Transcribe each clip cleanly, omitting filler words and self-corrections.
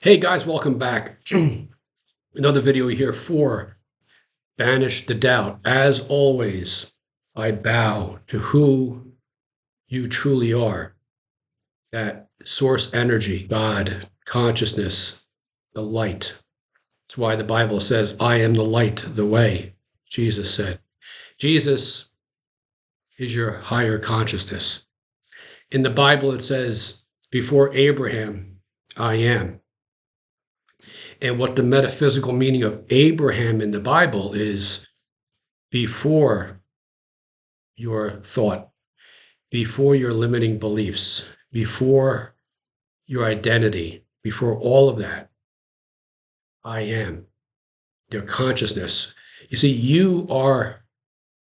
Hey guys, welcome back. Another video here for Banish the Doubt. As always, I bow to who you truly are. That source energy, God, consciousness, the light. That's why the Bible says, I am the light, the way, Jesus said. Jesus is your higher consciousness. In the Bible, it says, before Abraham, I am. And what the metaphysical meaning of Abraham in the Bible is before your thought, before your limiting beliefs, before your identity, before all of that, I am. Your consciousness. You see, you are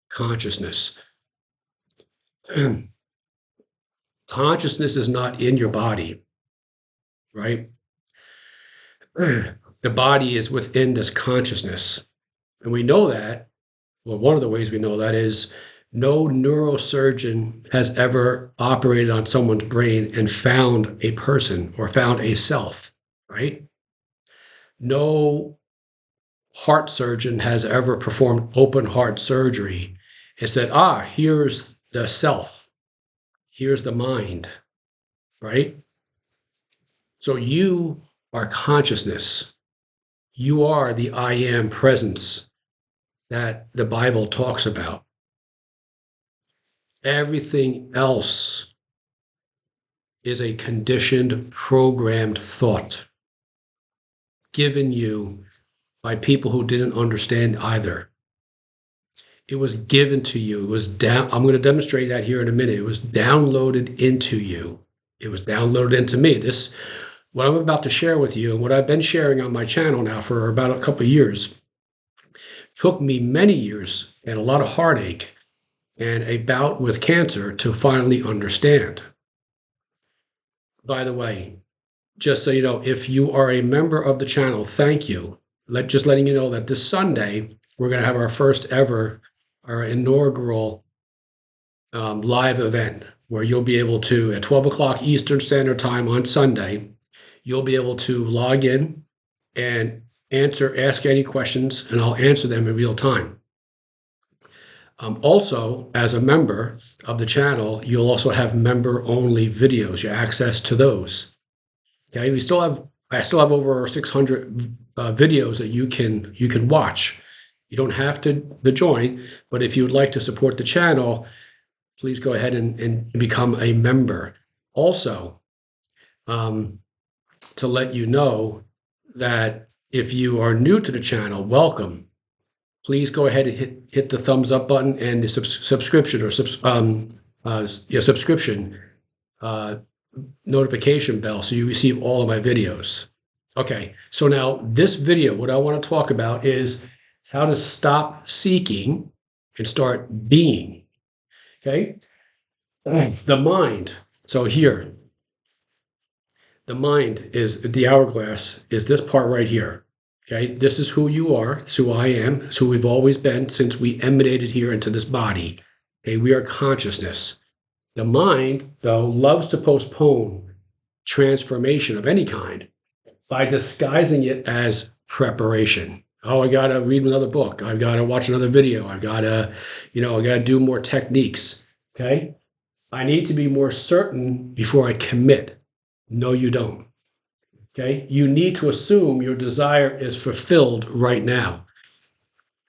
consciousness. Consciousness is not in your body, right? The body is within this consciousness. And we know that. Well, one of the ways we know that is no neurosurgeon has ever operated on someone's brain and found a person or found a self, right? No heart surgeon has ever performed open heart surgery and said, here's the self, here's the mind, right? So you are consciousness. You are the I am presence that the Bible talks about. Everything else is a conditioned, programmed thought given you by people who didn't understand either. It was given to you. It was down. I'm going to demonstrate that here in a minute. It was downloaded into you. It was downloaded into me. This, what I'm about to share with you, and what I've been sharing on my channel now for about a couple of years, took me many years and a lot of heartache and a bout with cancer to finally understand. By the way, just so you know, if you are a member of the channel, thank you. Just letting you know that this Sunday, we're going to have our first ever, our inaugural live event where you'll be able to, at 12 o'clock Eastern Standard Time on Sunday, you'll be able to log in and ask any questions, and I'll answer them in real time. Also, as a member of the channel, you'll also have member-only videos, your access to those. Okay, I still have over 600 videos that you can watch. You don't have to join, but if you would like to support the channel, please go ahead and become a member. Also, to let you know that if you are new to the channel, welcome. Please go ahead and hit the thumbs up button and the subscription or subscription notification bell so you receive all of my videos. Okay, so now this video, what I want to talk about is how to stop seeking and start being. Okay, the mind. So here, the mind is the hourglass, is this part right here. Okay, this is who you are. It's who I am. It's who we've always been since we emanated here into this body. Okay, we are consciousness. The mind, though, loves to postpone transformation of any kind by disguising it as preparation. Oh, I got to read another book. I've got to watch another video. I've got to, I got to do more techniques. Okay, I need to be more certain before I commit. No, you don't. Okay, you need to assume your desire is fulfilled right now.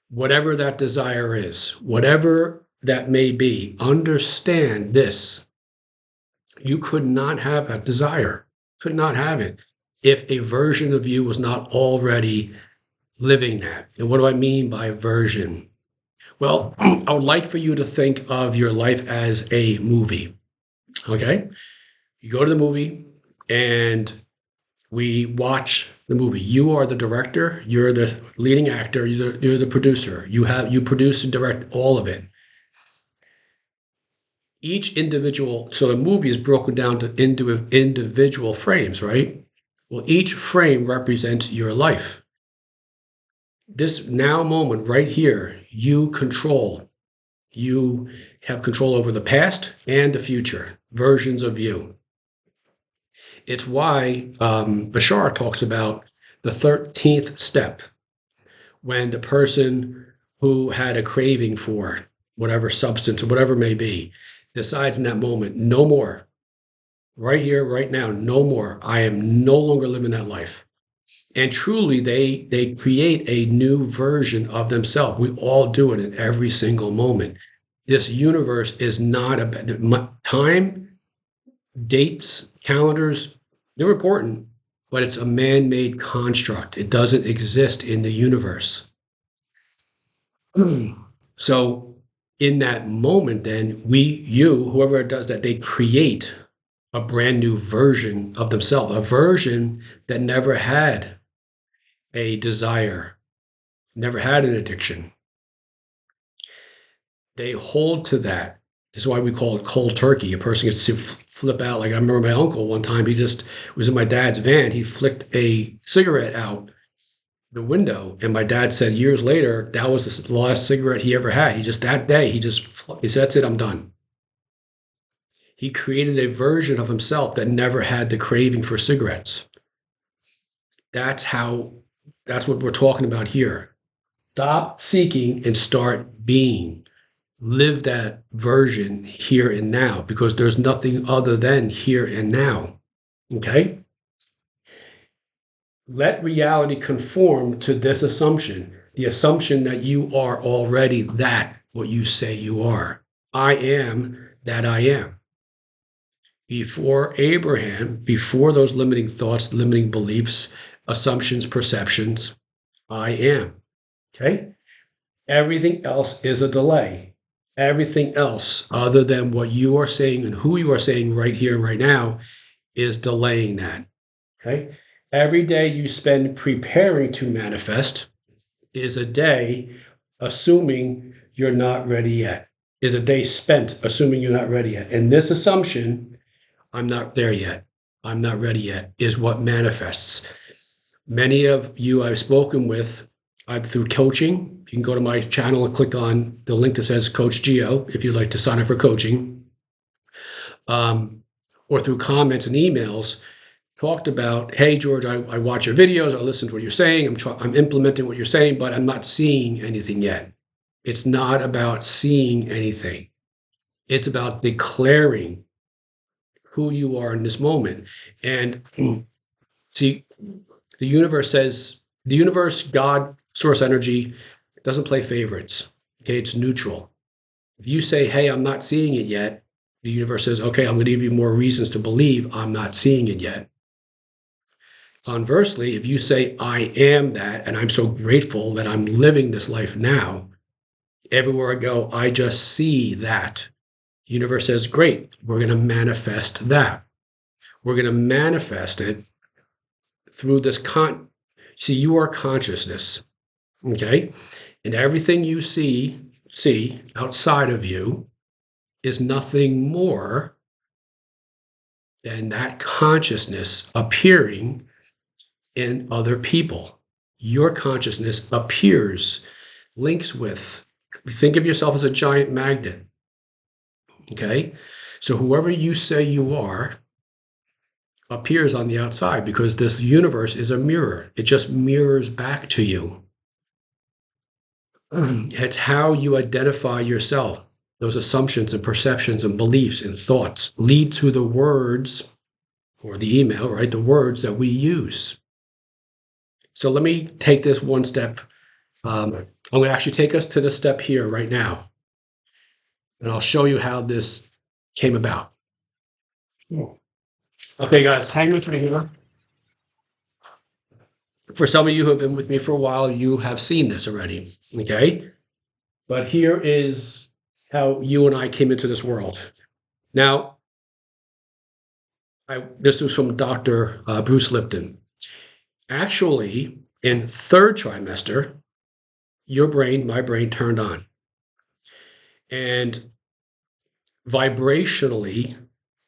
Whatever that desire is, whatever that may be, understand this. You could not have that desire, could not have it, if a version of you was not already living that. And what do I mean by version? Well, I would like for you to think of your life as a movie. Okay, you go to the movie and we watch the movie. You are the director. You're the leading actor. You're the producer. You produce and direct all of it. Each individual. So the movie is broken down to individual frames, right? Well, each frame represents your life. This now moment right here, you control. You have control over the past and the future versions of you. It's why Bashar talks about the 13th step, when the person who had a craving for whatever substance or whatever it may be decides in that moment, no more, right here, right now, no more. I am no longer living that life. And truly, they create a new version of themselves. We all do it in every single moment. This universe is not about time, dates, calendars. They're important, but it's a man-made construct. It doesn't exist in the universe. So in that moment, then whoever does that, they create a brand new version of themselves, a version that never had a desire, never had an addiction. They hold to that. This is why we call it cold turkey. A person gets to flip out. Like I remember my uncle one time, he just was in my dad's van. He flicked a cigarette out the window, and my dad said years later that was the last cigarette he ever had. That day he said, "That's it, I'm done." He created a version of himself that never had the craving for cigarettes. That's what we're talking about here. Stop seeking and start being. Live that version here and now, because there's nothing other than here and now. Okay? Let reality conform to this assumption, the assumption that you are already that what you say you are. I am that I am. Before Abraham, before those limiting thoughts, limiting beliefs, assumptions, perceptions, I am. Okay? Everything else is a delay. Everything else other than what you are saying and who you are saying right here and right now is delaying that. Okay? Every day you spend preparing to manifest is a day assuming you're not ready yet, is a day spent assuming you're not ready yet. And this assumption, I'm not there yet, I'm not ready yet, is what manifests. Many of you I've spoken with through coaching. You can go to my channel and click on the link that says Coach Geo if you'd like to sign up for coaching, or through comments and emails. Talked about, hey, George, I watch your videos, I listen to what you're saying, I'm implementing what you're saying, but I'm not seeing anything yet. It's not about seeing anything. It's about declaring who you are in this moment. And see, the universe, God, source energy, doesn't play favorites. Okay, it's neutral. If you say, hey, I'm not seeing it yet, the universe says, okay, I'm going to give you more reasons to believe I'm not seeing it yet. Conversely, if you say, I am that, and I'm so grateful that I'm living this life now, everywhere I go, I just see that. The universe says, great, we're going to manifest that. We're going to manifest it through this see, you are consciousness, okay? And everything you see outside of you is nothing more than that consciousness appearing in other people. Your consciousness appears, links with, think of yourself as a giant magnet. Okay? So whoever you say you are appears on the outside, because this universe is a mirror. It just mirrors back to you. It's how you identify yourself. Those assumptions and perceptions and beliefs and thoughts lead to the words or the email, right? The words that we use. So let me take this one step. I'm going to actually take us to the step here right now. And I'll show you how this came about. Okay, guys, hang with me here. For some of you who have been with me for a while, you have seen this already, okay? But here is how you and I came into this world. Now, this was from Dr. Bruce Lipton. Actually, in third trimester, my brain turned on. And vibrationally,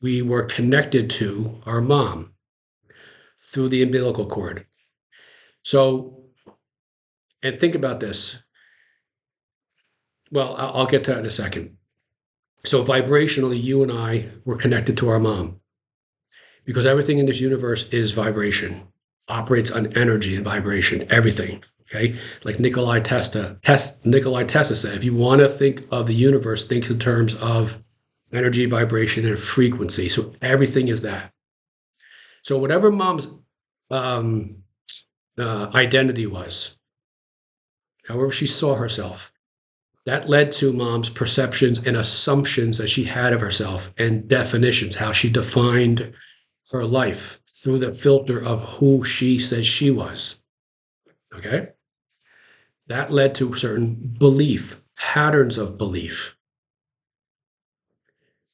we were connected to our mom through the umbilical cord. So, and think about this. Well, I'll get to that in a second. So vibrationally, you and I were connected to our mom. because everything in this universe is vibration, operates on energy and vibration, everything. Okay, like Nikola Tesla said, if you want to think of the universe, think in terms of energy, vibration, and frequency. So everything is that. So whatever mom's identity was, however she saw herself, that led to mom's perceptions and assumptions that she had of herself and definitions, how she defined her life through the filter of who she said she was. Okay? That led to certain belief, patterns of belief.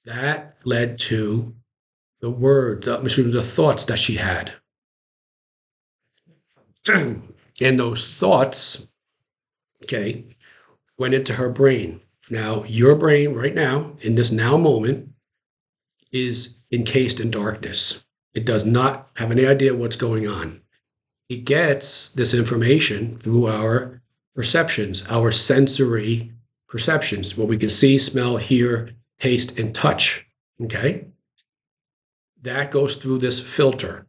That led to the the thoughts that she had. And those thoughts, okay, went into her brain. Now, your brain right now, in this now moment, is encased in darkness. It does not have any idea what's going on. It gets this information through our perceptions, our sensory perceptions, what we can see, smell, hear, taste, and touch. Okay? That goes through this filter.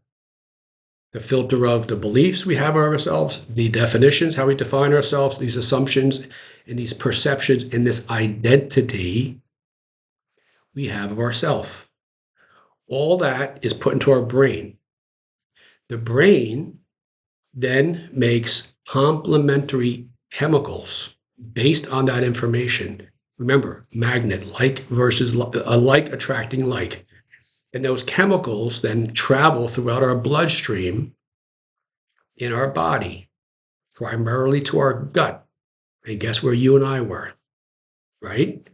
The filter of the beliefs we have of ourselves, the definitions, how we define ourselves, these assumptions, and these perceptions, and this identity we have of ourselves. All that is put into our brain. The brain then makes complementary chemicals based on that information. Remember, magnet, like versus like attracting like. And those chemicals then travel throughout our bloodstream in our body, primarily to our gut. And guess where you and I were, right?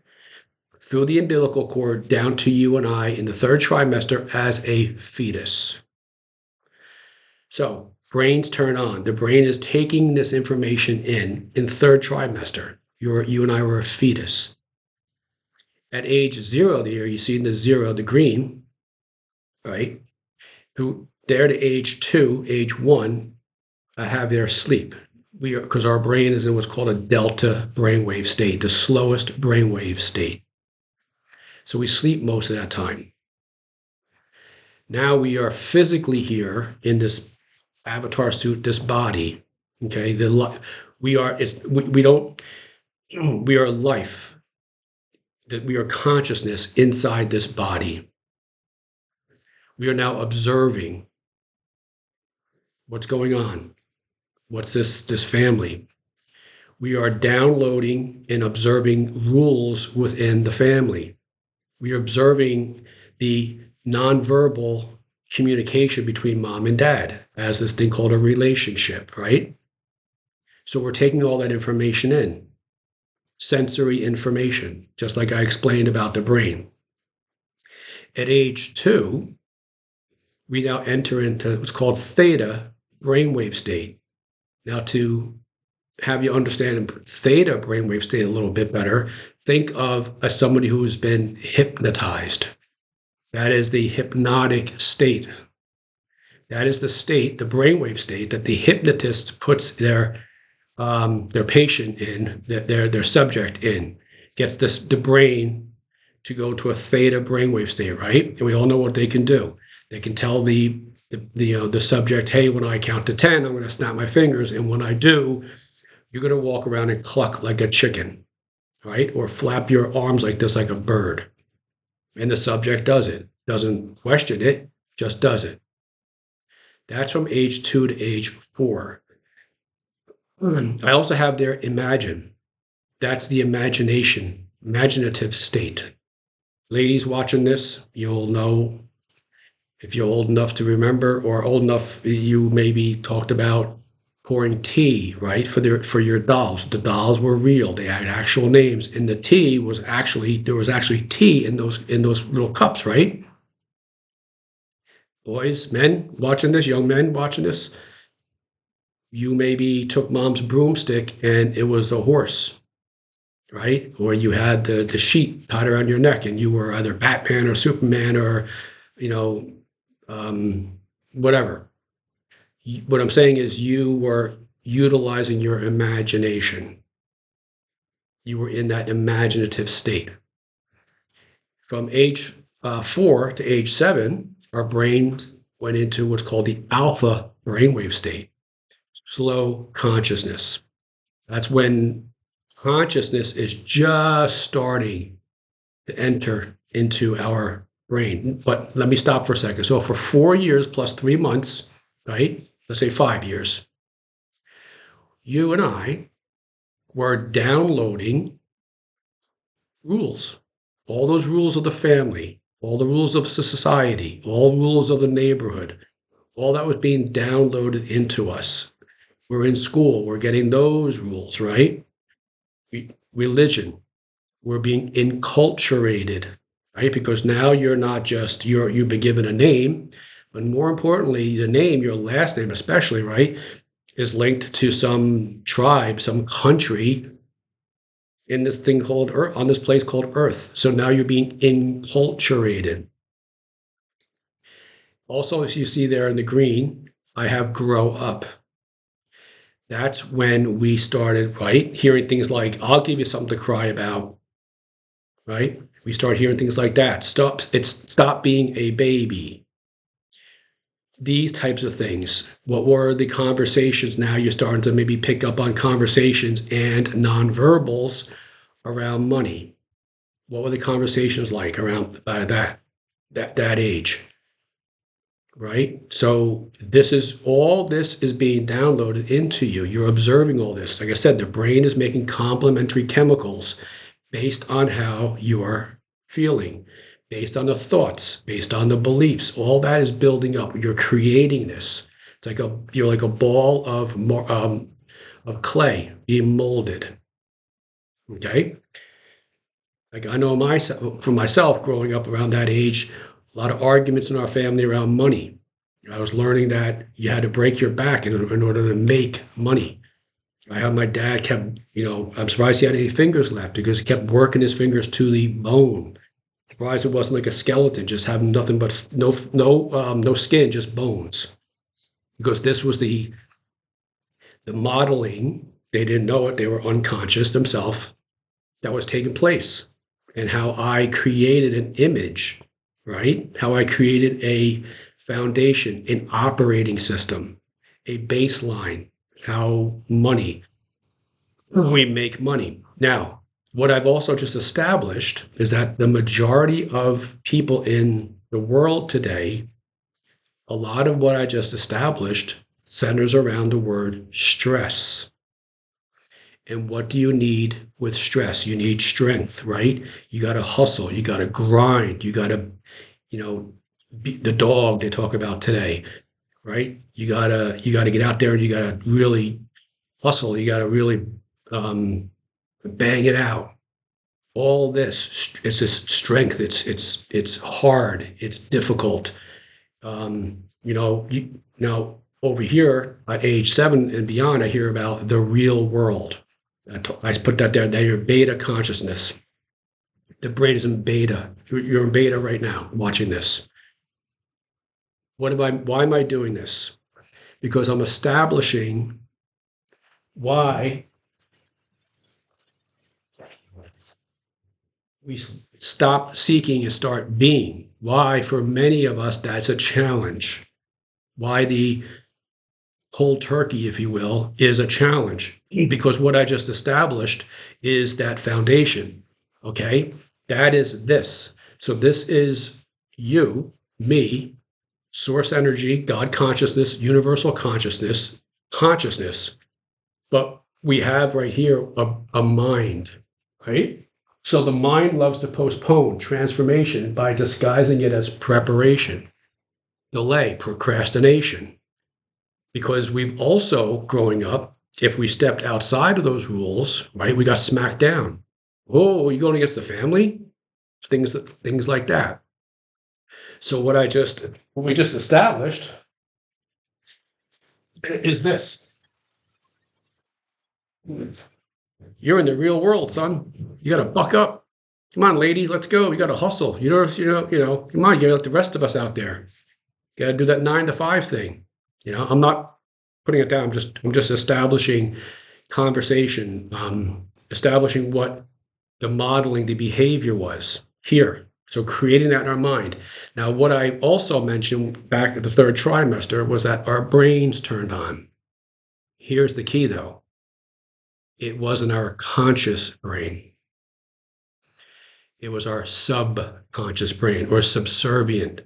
Through the umbilical cord down to you and I in the third trimester as a fetus. So brains turn on. The brain is taking this information in third trimester. You and I were a fetus. At age 0, there you see in the 0, the green, right? Who there to age 2, age 1, have their sleep. Because our brain is in what's called a delta brainwave state, the slowest brainwave state. So we sleep most of that time. Now we are physically here in this avatar suit, this body. Okay, we are life. That we are consciousness inside this body. We are now observing what's going on. What's this family? We are downloading and observing rules within the family. We are observing the nonverbal communication between mom and dad as this thing called a relationship, right? So we're taking all that information in, sensory information, just like I explained about the brain. At age 2, we now enter into what's called theta brainwave state. Now, to have you understand theta brainwave state a little bit better, think of as somebody who's been hypnotized. That is the hypnotic state. That is the state, the brainwave state, that the hypnotist puts their patient in, their subject in, gets the brain to go to a theta brainwave state, right? And we all know what they can do. They can tell the subject, hey, when I count to 10, I'm going to snap my fingers, and when I do, you're going to walk around and cluck like a chicken, right? Or flap your arms like this, like a bird. And the subject does it, doesn't question it, just does it. That's from age 2 to age 4. I also have there imagine. That's the imaginative state. Ladies watching this, you'll know, if you're old enough to remember, or old enough, you maybe talked about pouring tea, right, for your dolls. The dolls were real; they had actual names, and the tea was there was actually tea in those little cups, right? Boys, men watching this, young men watching this, you maybe took mom's broomstick and it was a horse, right? Or you had the sheet tied around your neck, and you were either Batman or Superman or, whatever. What I'm saying is you were utilizing your imagination. You were in that imaginative state. From age 4 to age 7, our brain went into what's called the alpha brainwave state, slow consciousness. That's when consciousness is just starting to enter into our brain. But let me stop for a second. So for 4 years plus 3 months, right? Let's say 5 years, you and I were downloading rules, all those rules of the family, all the rules of the society, all rules of the neighborhood, all that was being downloaded into us. We're in school, we're getting those rules, right? Religion, we're being enculturated, right? Because now you're not just, you've been given a name, but more importantly, the name, your last name especially, right, is linked to some tribe, some country in this thing called Earth, on this place called Earth. So now you're being enculturated. Also, as you see there in the green, I have grow up. That's when we started, right, hearing things like, I'll give you something to cry about, right? We start hearing things like that. Stop being a baby. These types of things. What were the conversations? Now you're starting to maybe pick up on conversations and nonverbals around money. What were the conversations like around that age? Right? So this is being downloaded into you. You're observing all this. Like I said, the brain is making complementary chemicals based on how you are feeling, based on the thoughts, based on the beliefs. All that is building up. You're creating this. It's like you're like a ball of clay being molded. Okay. Like I know for myself, growing up around that age, a lot of arguments in our family around money. I was learning that you had to break your back in order to make money. I had my dad kept, I'm surprised he had any fingers left because he kept working his fingers to the bone. Surprised it wasn't like a skeleton, just having nothing but no skin, just bones. Because this was the modeling. They didn't know it. They were unconscious themselves. That was taking place, and how I created an image, right? How I created a foundation, an operating system, a baseline, how we make money. Now, what I've also just established is that the majority of people in the world today, a lot of what I just established centers around the word stress. And what do you need with stress? You need strength, right? You got to hustle. You got to grind. You got to, beat the dog they talk about today, right? You gotta get out there and you gotta really hustle. You gotta really bang it out. All this, it's this strength. It's hard. It's difficult. Now over here at age 7 and beyond, I hear about the real world. I put that there. That your beta consciousness. The brain is in beta. You're in beta right now, watching this. Why am I doing this? Because I'm establishing why we stop seeking and start being. Why, for many of us, that's a challenge. Why the cold turkey, if you will, is a challenge. Because what I just established is that foundation. Okay? That is this. So this is you, me, source energy, God consciousness, universal consciousness. But we have right here a mind, right? So the mind loves to postpone transformation by disguising it as preparation, delay, procrastination. Because we've also, growing up, if we stepped outside of those rules, right, we got smacked down. Oh, you going against the family? Things like that. So what we just established is this. You're in the real world, son. You got to buck up. Come on, lady, let's go. You got to hustle. Come on, you're like the rest of us out there. You got to do that 9 to 5 thing. I'm not putting it down. I'm just establishing conversation, establishing what the modeling, the behavior was here. So creating that in our mind. Now, what I also mentioned back at the third trimester was that our brains turned on. Here's the key, though. It wasn't our conscious brain. It was our subconscious brain or subservient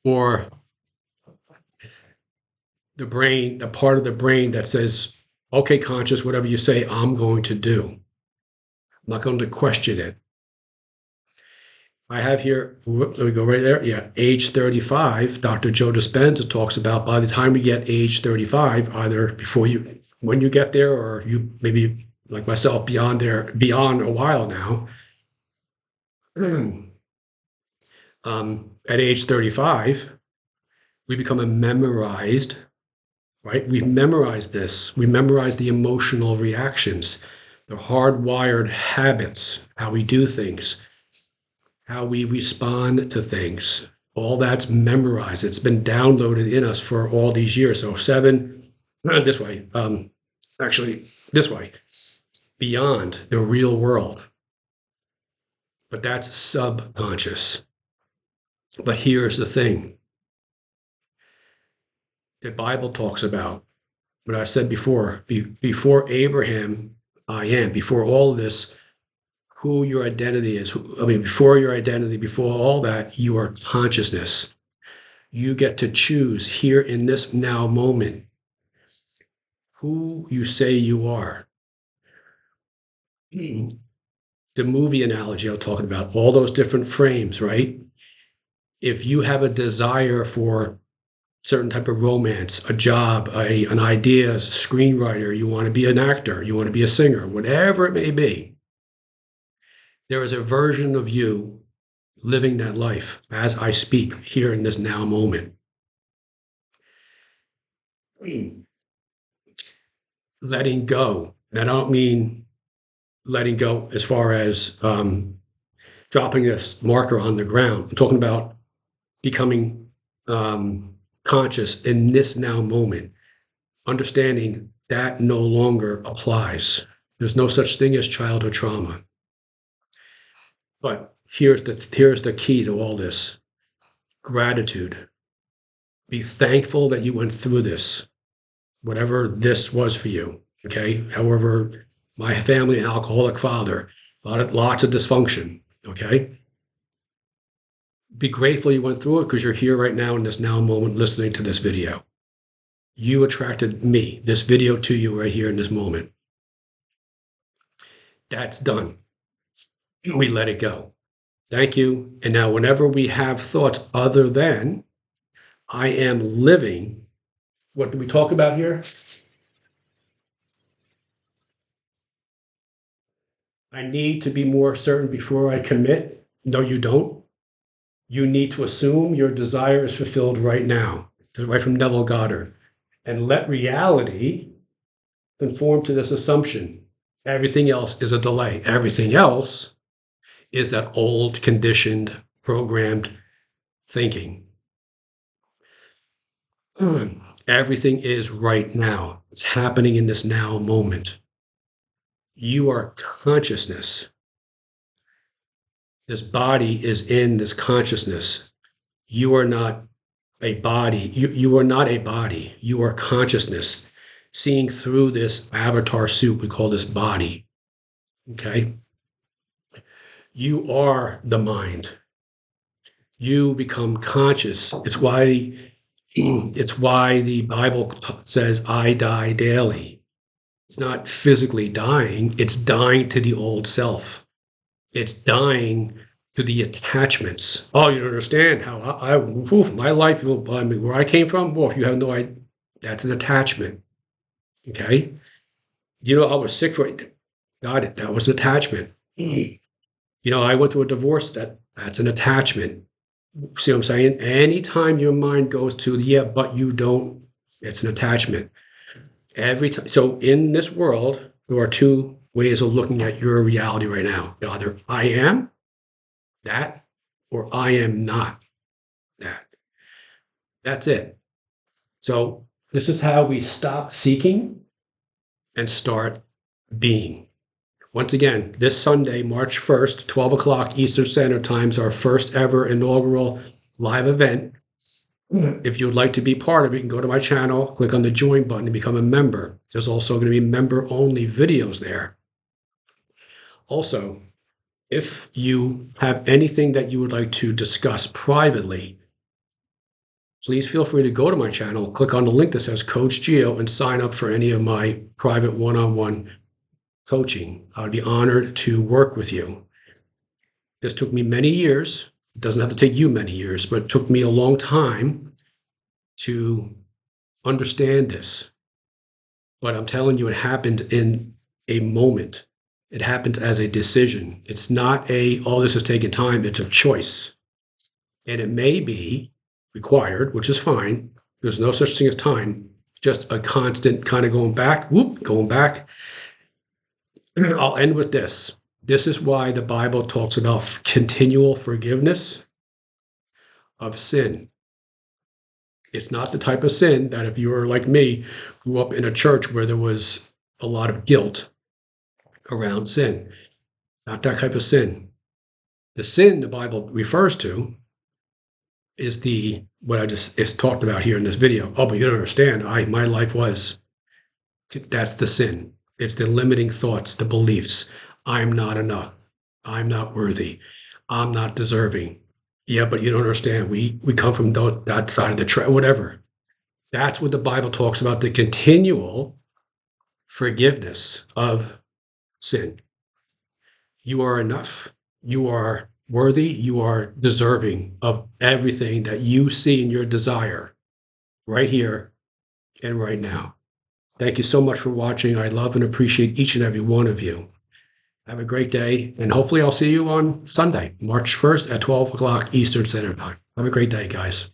or the brain, the part of the brain that says, okay, conscious, whatever you say, I'm going to do. I'm not going to question it. I have here, let me go right there. Yeah, age 35, Dr. Joe Dispenza talks about by the time we get age 35, either when you get there, or you maybe like myself beyond a while now. At age 35, we become a memorized, right? We memorize this. We memorize the emotional reactions, the hardwired habits, how we do things, how we respond to things. All that's memorized. It's been downloaded in us for all these years. So this way, actually this way, beyond the real world. But that's subconscious. But here's the thing. The Bible talks about what I said before, before Abraham, I am, before all of this, who your identity is. Before your identity, before all that, you are consciousness. You get to choose here in this now moment who you say you are. The movie analogy I was talking about, all those different frames, right? If you have a desire for certain type of romance, a job, an idea, a screenwriter, you want to be an actor, you want to be a singer, whatever it may be, there is a version of you living that life as I speak here in this now moment. Letting go. And I don't mean letting go as far as dropping this marker on the ground. I'm talking about becoming conscious in this now moment, understanding that no longer applies. There's no such thing as childhood trauma. But here's the key to all this. Gratitude. Be thankful that you went through this, whatever this was for you. Okay. However, my family, alcoholic father, lots of dysfunction. Okay. Be grateful you went through it because you're here right now in this now moment listening to this video. You attracted me, this video to you right here in this moment. That's done. We let it go. Thank you. And now whenever we have thoughts other than I am living, what do we talk about here? I need to be more certain before I commit. No, you don't. You need to assume your desire is fulfilled right now, right from Neville Goddard, and let reality conform to this assumption. Everything else is a delay. Everything else is that old, conditioned, programmed thinking. Everything is right now. It's happening in this now moment. You are consciousness. This body is in this consciousness. You are not a body. You are not a body. You are consciousness seeing through this avatar suit we call this body. Okay? You are the mind. You become conscious. It's why the Bible says, I die daily. It's not physically dying, it's dying to the old self. It's dying to the attachments. Oh, you don't understand how my life, where I came from, well, you have no idea. That's an attachment. Okay? I was sick for it. Got it. That was an attachment. I went through a divorce. That's an attachment. See what I'm saying? Anytime your mind goes to, yeah, but you don't, it's an attachment. Every time. So in this world, there are two ways of looking at your reality right now. Either I am that, or I am not that. That's it. So this is how we stop seeking and start being. Once again, this Sunday, March 1st, 12 o'clock Eastern Standard Time is our first ever inaugural live event. If you would like to be part of it, you can go to my channel, click on the join button and become a member. There's also going to be member-only videos there. Also, if you have anything that you would like to discuss privately, please feel free to go to my channel, click on the link that says Coach Geo, and sign up for any of my private one-on-one coaching. I would be honored to work with you. This took me many years. It doesn't have to take you many years, but it took me a long time to understand this. But I'm telling you, it happened in a moment. It happens as a decision. It's not oh, this is taking time. It's a choice. And it may be required, which is fine. There's no such thing as time, just a constant kind of going back, going back. I'll end with this. This is why the Bible talks about continual forgiveness of sin. It's not the type of sin that if you were like me, grew up in a church where there was a lot of guilt around sin. Not that type of sin. The sin the Bible refers to is what I just is talked about here in this video. Oh, but you don't understand. My life was. That's the sin. It's the limiting thoughts, the beliefs. I'm not enough. I'm not worthy. I'm not deserving. Yeah, but you don't understand. We come from that side of the track, whatever. That's what the Bible talks about, the continual forgiveness of sin. You are enough. You are worthy. You are deserving of everything that you see in your desire right here and right now. Thank you so much for watching. I love and appreciate each and every one of you. Have a great day, and hopefully I'll see you on Sunday, March 1st at 12 o'clock Eastern Standard Time. Have a great day, guys.